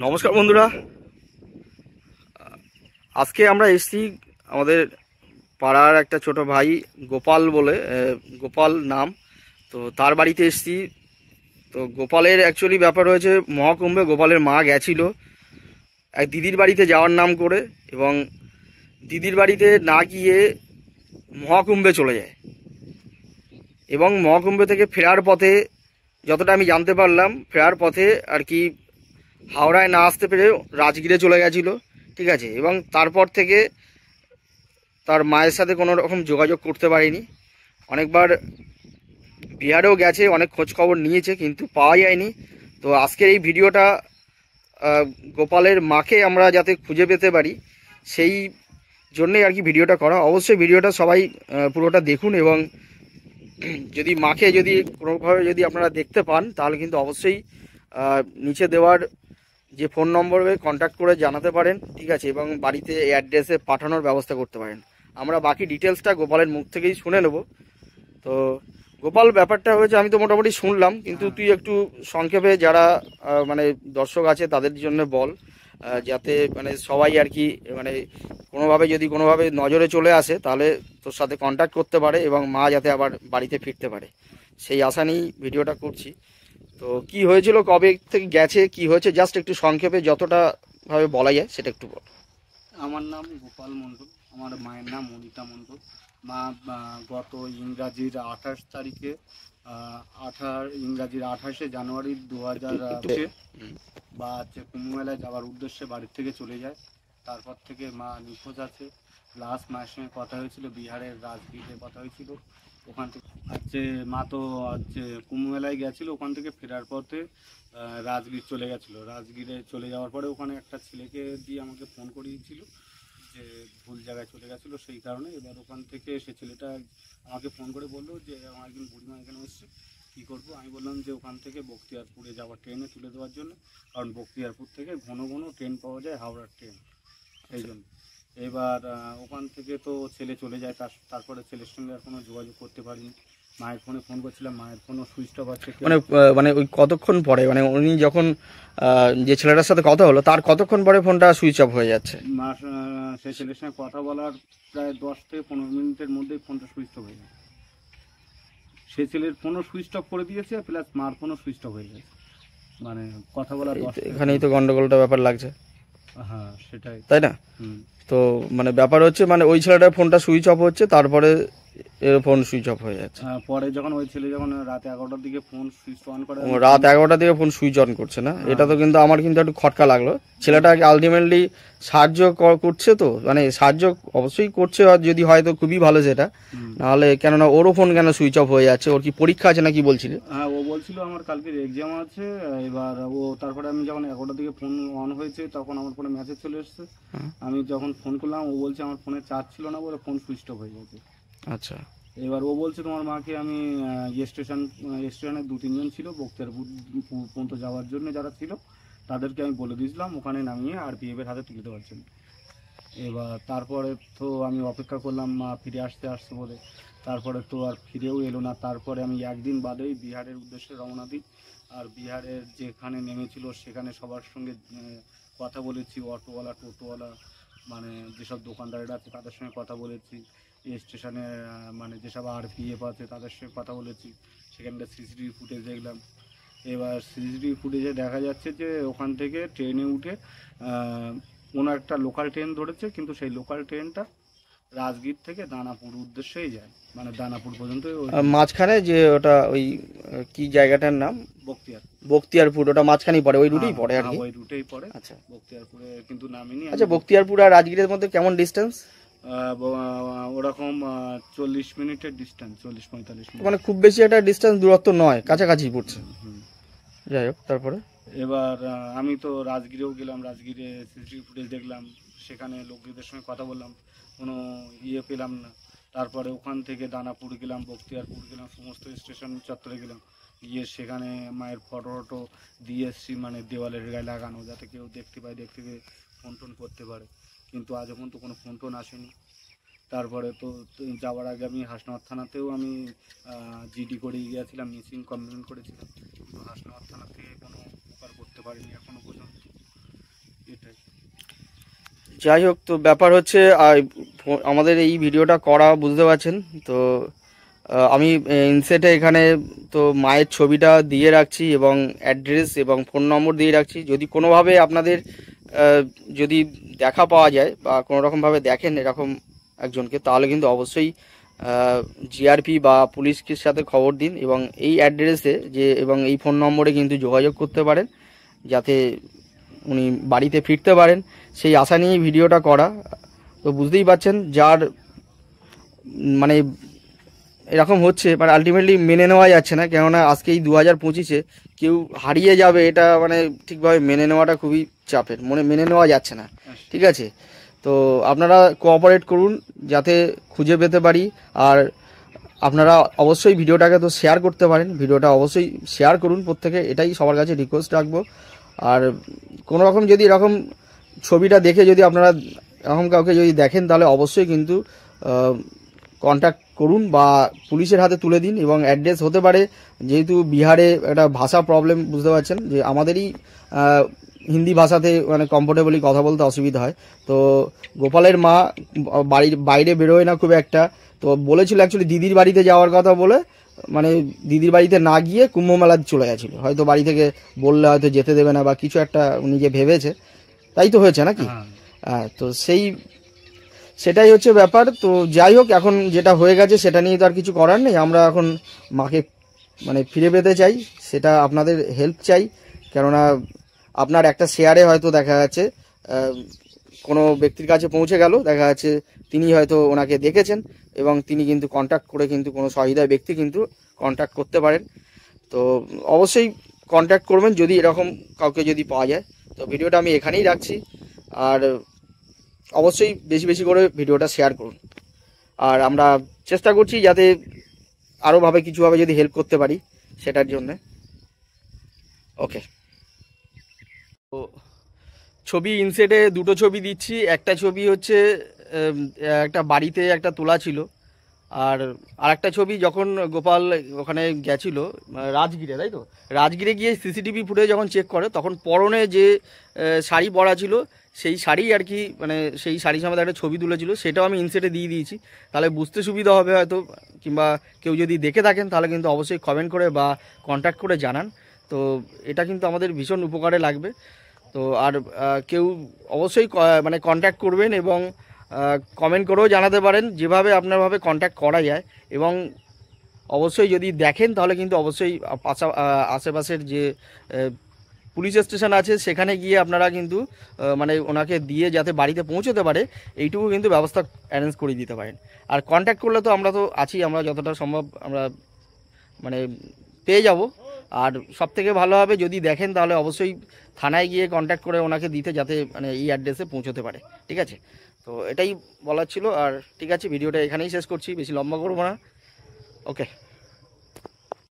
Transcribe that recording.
নমস্কার বন্ধুরা, আজকে আমরা এসেছি আমাদের পাড়ার একটা ছোট ভাই গোপাল বলে, গোপাল নাম। তো তার বাড়িতে এসেছি। তো গোপালের অ্যাকচুয়ালি ব্যাপার হয়েছে, মহাকুম্ভে গোপালের মা গেছিল এক দিদির বাড়িতে যাওয়ার নাম করে, এবং দিদির বাড়িতে না গিয়ে মহাকুম্ভে চলে যায়। এবং মহাকুম্ভে থেকে ফেরার পথে, যতটা আমি জানতে পারলাম, ফেরার পথে আর কি হাওড়ায় না আসতে পেরে রাজগিরে চলে গেছিলো। ঠিক আছে, এবং তারপর থেকে তার মায়ের সাথে কোনো রকম যোগাযোগ করতে পারিনি। অনেকবার বিহারেও গেছে, অনেক খোঁজ খবর নিয়েছে, কিন্তু পাওয়া যায়নি। তো আজকের এই ভিডিওটা গোপালের মাকে আমরা যাতে খুঁজে পেতে পারি, সেই জন্যই আর কি ভিডিওটা করা। অবশ্যই ভিডিওটা সবাই পুরোটা দেখুন, এবং যদি মাকে যদি কোনোভাবে যদি আপনারা দেখতে পান, তাহলে কিন্তু অবশ্যই নিচে দেওয়ার যে ফোন নম্বরে কন্ট্যাক্ট করে জানাতে পারেন। ঠিক আছে, এবং বাড়িতে অ্যাড্রেসে পাঠানোর ব্যবস্থা করতে পারেন। আমরা বাকি ডিটেলসটা গোপালের মুখ থেকেই শুনে নেব। তো গোপাল, ব্যাপারটা হয়েছে, আমি তো মোটামুটি শুনলাম, কিন্তু তুই একটু সংক্ষেপে যারা মানে দর্শক আছে তাদের জন্য বল, যাতে মানে সবাই আর কি মানে কোনোভাবে নজরে চলে আসে, তাহলে তোর সাথে কন্ট্যাক্ট করতে পারে এবং মা যাতে আবার বাড়িতে ফিরতে পারে, সেই আশা নিয়েই ভিডিওটা করছি। তো কি হয়েছিল, কবে থেকে গেছে, কি হয়েছে, জাস্ট একটু সংক্ষেপে যতটা ভাবে বলা যায় সেটা একটু বল। আমার নাম গোপাল মণ্ডল, আমার মায়ের নাম অনিতা মণ্ডল। মা গত ইংরাজির 28 তারিখে ইংরাজির 28শে জানুয়ারি 2000 বা কুম্ভ মেলায় যাওয়ার উদ্দেশ্যে বাড়ির থেকে চলে যায়। তারপর থেকে মা নিখোঁজ আছে। লাস্ট মায়ের সঙ্গে কথা হয়েছিল বিহারের রাজগীরে, কথা হয়েছিল। ওখান থেকে মা তো কুম্ভ মেলায় গেছিলো, ওখান থেকে ফেরার পথে রাজগীর চলে গেছিলো। রাজগীরে চলে যাওয়ার পরে ওখানে একটা ছেলেকে দিয়ে আমাকে ফোন করিয়েছিল যে ভুল জায়গায় চলে গেছিলো, সেই কারণে। এবার ওখান থেকে সে ছেলেটা আমাকে ফোন করে বললো যে আমার একজন বুড়িমা এখানে এসছে, কী করবো। আমি বললাম যে ওখান থেকে বখতিয়ারপুরে যাওয়ার ট্রেনে তুলে দেওয়ার জন্য, কারণ বখতিয়ারপুর থেকে ঘন ঘন ট্রেন পাওয়া যায়, হাওড়ার ট্রেন, সেই জন্য। এবার ওখান থেকে তো ছেলে চলে যায়, তারপরে ছেলের সঙ্গে আর কোনো যোগাযোগ করতে পারিনি। মায়ের ফোনে ফোন করছিলাম, মায়ের ফোনও সুইচ অফ আছে। মানে ওই কতক্ষণ পরে, মানে উনি যখন যে ছেলেটার সাথে কথা হলো তার কতক্ষণ পরে ফোনটা সুইচ অফ হয়ে যাচ্ছে? সেই ছেলের সঙ্গে কথা বলার প্রায় 10 থেকে 15 মিনিটের মধ্যেই ফোনটা সুইচ অফ হয়ে যায়। সে ছেলের ফোনও সুইচ অফ করে দিয়েছে, প্লাস মার ফোনও সুইচ অফ হয়ে গেছে। মানে কথা বলার এখানেই তো গন্ডগোলটা ব্যাপার লাগছে। হ্যাঁ, সেটাই, তাই না? তো মানে ব্যাপার হচ্ছে, মানে ওই ছেলেটার ফোনটা সুইচ অফ হচ্ছে, তারপরে এর ফোন সুইচ অফ হয়ে যাচ্ছে। পরে যখন ওই ছেলে যখন রাত 11টার দিকে ফোন সুইচ অন করে, রাত 11টার দিকে ফোন সুইচ অন করছে না, এটা তো কিন্তু আমার কিন্তু একটু খটকা লাগলো। ছেলেটা আলটিমেটলি সাহায্য করছে, তো মানে সাহায্য অবশ্যই করছে, আর যদি হয় তো খুবই ভালো সেটা। নাহলে কেননা ওরও ফোন কেন সুইচ অফ হয়ে যাচ্ছে? ওর কি পরীক্ষা আছে নাকি বলছিল? হ্যাঁ, ও বলছিল আমার কালকের এক্সাম আছে। এবার তারপরে আমি যখন 11টার দিকে ফোন অন হয়েছে, তখন আমার ফোনে মেসেজ চলে এসছে। আমি যখন ফোন করলাম, ও বলছে আমার ফোনে চার্জ ছিল না বলে ফোন সুইচ অফ হয়ে গেছে। আচ্ছা। এবার ও বলছে তোমার মাকে আমি স্টেশনে 2-3 জন ছিল বখতিয়ারপুর পর্যন্ত যাওয়ার জন্য, যারা ছিল তাদেরকে আমি বলে দিয়েছিলাম ওখানে নামিয়ে RPF-এর হাতে তুলে দেওয়ার জন্য। এবার তারপরে তো আমি অপেক্ষা করলাম মা ফিরে আসছে বলে, তারপরে তো আর ফিরেও এলো না। তারপরে আমি একদিন বাদেই বিহারের উদ্দেশ্যে রওনা দিই। আর বিহারের যেখানে নেমেছিল সেখানে সবার সঙ্গে কথা বলেছি, অটোওয়ালা, টোটোওয়ালা, মানে যেসব দোকানদারেরা আছে তাদের সঙ্গে কথা বলেছি। স্টেশনে মানে যেসব RPF আছে তাদের সঙ্গে কথা বলেছি। সেখানকার CCTV ফুটেজ দেখলাম। এবার CCTV ফুটেজে দেখা যাচ্ছে যে ওখান থেকে ট্রেনে উঠে কোনো একটা লোকাল ট্রেন ধরেছে, কিন্তু সেই লোকাল ট্রেনটা রাজগীর থেকে দানাপুর উদ্দেশ্যেই যায়, মানে দানাপুর পর্যন্ত। মাঝখানে যে ওটা ওই কি জায়গাটার নাম? বখতিয়ারপুর, ওটা মাঝখানেই পড়ে, ওই রুটেই পড়ে আর কি? ওই রুটেই পড়ে। আচ্ছা, বখতিয়ারপুরে কিন্তু নামিনি। আচ্ছা, বখতিয়ারপুর আর রাজগীরের মধ্যে কেমন ডিস্টেন্স? ওরকম 40 মিনিটের ডিস্টেন্স, 40-45 মিনিট, মানে খুব বেশি একটা ডিস্টেন্স, দূরত্ব নয়, কাছাকাছি পড়ছে। যাই হোক, তারপরে এবার আমি তো রাজগীরেও গেলাম, রাজগীরে CCTV ফুটেজ দেখলাম, সেখানে লোকদের সঙ্গে কথা বললাম, কোনো পেলাম না। তারপরে ওখান থেকে দানাপুর গেলাম, বখতিয়ারপুর গেলাম, সমস্ত স্টেশন চত্বরে গেলাম, গিয়ে সেখানে মায়ের ফটো দিয়ে এসছি, মানে দেওয়ালের গায়ে লাগানো, যাতে কেউ দেখতে পায়, দেখতে পেয়ে ফোন টোন করতে পারে। কিন্তু আজ পর্যন্ত কোনো ফোন টোন আসেনি। তারপরে তো যাওয়ার আগে আমি হাসনাবাদ থানাতেও আমি GD করে গিয়েছিলাম, মিসিং কমপ্লেন করেছিলাম, কিন্তু হাসনাবাদ থানা থেকে কোনো উপকার করতে পারিনি এখনো পর্যন্ত। যাই হোক, তো ব্যাপার হচ্ছে আমাদের এই ভিডিওটা করা বুঝতে পারছেন তো। আমি ইনসেটে এখানে তো মায়ের ছবিটা দিয়ে রাখছি এবং অ্যাড্রেস এবং ফোন নম্বর দিয়ে রাখছি। যদি কোনোভাবে আপনাদের যদি দেখা পাওয়া যায় বা কোনো রকমভাবে দেখেন এরকম একজনকে, তাহলে কিন্তু অবশ্যই জিআরপি বা পুলিশকে সাথে খবর দিন এবং এই অ্যাড্রেসে যে এবং এই ফোন নম্বরে কিন্তু যোগাযোগ করতে পারেন, যাতে উনি বাড়িতে ফিরতে পারেন, সেই আশা নিয়েই ভিডিওটা করা। তো বুঝতেই পারছেন, যার মানে এরকম হচ্ছে, মানে আলটিমেটলি মেনে নেওয়া যাচ্ছে না। কেননা আজকে এই 2025-এ কেউ হারিয়ে যাবে, এটা মানে ঠিকভাবে মেনে নেওয়াটা খুবই চাপের, মেনে নেওয়া যাচ্ছে না। ঠিক আছে, তো আপনারা কোঅপারেট করুন যাতে খুঁজে পেতে পারি। আর আপনারা অবশ্যই ভিডিওটাকে তো শেয়ার করতে পারেন, ভিডিওটা অবশ্যই শেয়ার করুন প্রত্যেকে, এটাই সবার কাছে রিকোয়েস্ট রাখবো। আর কোনো রকম যদি এরকম ছবিটা দেখে যদি আপনারা এরকম কাউকে যদি দেখেন, তাহলে অবশ্যই কিন্তু কন্ট্যাক্ট করুন বা পুলিশের হাতে তুলে দিন। এবং অ্যাড্রেস হতে পারে, যেহেতু বিহারে একটা ভাষা প্রবলেম, বুঝতে পারছেন যে আমাদেরই হিন্দি ভাষাতে মানে কমফোর্টেবলি কথা বলতে অসুবিধা হয়। তো গোপালের মা বাড়ির বাইরে বেরোয় না খুব একটা, তো বলেছিল অ্যাকচুয়ালি দিদির বাড়িতে যাওয়ার কথা বলে, মানে দিদির বাড়িতে না গিয়ে কুম্ভ মেলায় চলে গেছিলো। হয়তো বাড়ি থেকে বললে হয়তো যেতে দেবে না বা কিছু একটা নিজে ভেবেছে, তাই তো হয়েছে নাকি? হ্যাঁ, তো সেটাই হচ্ছে ব্যাপার। তো যাই হোক, এখন যেটা হয়ে গেছে সেটা নিয়ে তো আর কিছু করার নেই। আমরা এখন মাকে মানে ফিরে পেতে চাই, সেটা আপনাদের হেল্প চাই। কেননা আপনার একটা শেয়ারে হয়তো দেখা যাচ্ছে কোনো ব্যক্তির কাছে পৌঁছে গেল, দেখা যাচ্ছে তিনি হয়তো ওনাকে দেখেছেন এবং তিনি কিন্তু কন্ট্যাক্ট করে কিন্তু কোনো সহৃদয় ব্যক্তি কিন্তু কন্ট্যাক্ট করতে পারেন। তো অবশ্যই কন্ট্যাক্ট করবেন যদি এরকম কাউকে যদি পাওয়া যায়। তো ভিডিওটা আমি এখানেই রাখছি, আর অবশ্যই বেশি বেশি করে ভিডিওটা শেয়ার করুন। আর আমরা চেষ্টা করছি যাতে আরোভাবে কিছুভাবে যদি হেল্প করতে পারি সেটার জন্যে। ওকে, তো ছবি ইনসেটে দুটো ছবি দিচ্ছি। একটা ছবি হচ্ছে একটা বাড়িতে একটা তোলা ছিল, আর আরেকটা ছবি যখন গোপাল ওখানে গেছিল রাজগিরে, তাই তো রাজগিরে গিয়ে সিসিটিভি ফুটেজ যখন চেক করে, তখন পরনে যে শাড়ি পরা ছিল সেই শাড়ি আর কি, মানে সেই শাড়ির সামনে একটা ছবি তুলেছিল, সেটাও আমি ইনসেটে দিয়ে দিয়েছি। তাহলে বুঝতে সুবিধা হবে হয়তো, কিংবা কেউ যদি দেখে থাকেন তাহলে কিন্তু অবশ্যই কমেন্ট করে বা কন্ট্যাক্ট করে জানান। তো এটা কিন্তু আমাদের ভীষণ উপকারে লাগবে। তো আর কেউ অবশ্যই মানে কন্ট্যাক্ট করবেন এবং কমেন্ট করেও জানাতে পারেন যেভাবে আপনারভাবে কন্ট্যাক্ট করা যায়। এবং অবশ্যই যদি দেখেন তাহলে কিন্তু অবশ্যই আশেপাশের যে পুলিশ স্টেশন আছে সেখানে গিয়ে আপনারা কিন্তু মানে ওনাকে দিয়ে যাতে বাড়িতে পৌঁছতে পারে এইটুকু কিন্তু ব্যবস্থা অ্যারেঞ্জ করে দিতে পারেন। আর কন্ট্যাক্ট করলে তো আমরা তো আছি, আমরা যতটা সম্ভব আমরা মানে পেয়ে যাব। আর সবথেকে ভালো হবে যদি দেখেন তাহলে অবশ্যই থানায় গিয়ে কন্ট্যাক্ট করে ওনাকে দিতে, যাতে মানে এই অ্যাড্রেসে পৌঁছতে পারে। ঠিক আছে, তো এটাই বলার ছিল। আর ঠিক আছে, ভিডিওটা এখানেই শেষ করছি, বেশি লম্বা করবো না। ওকে।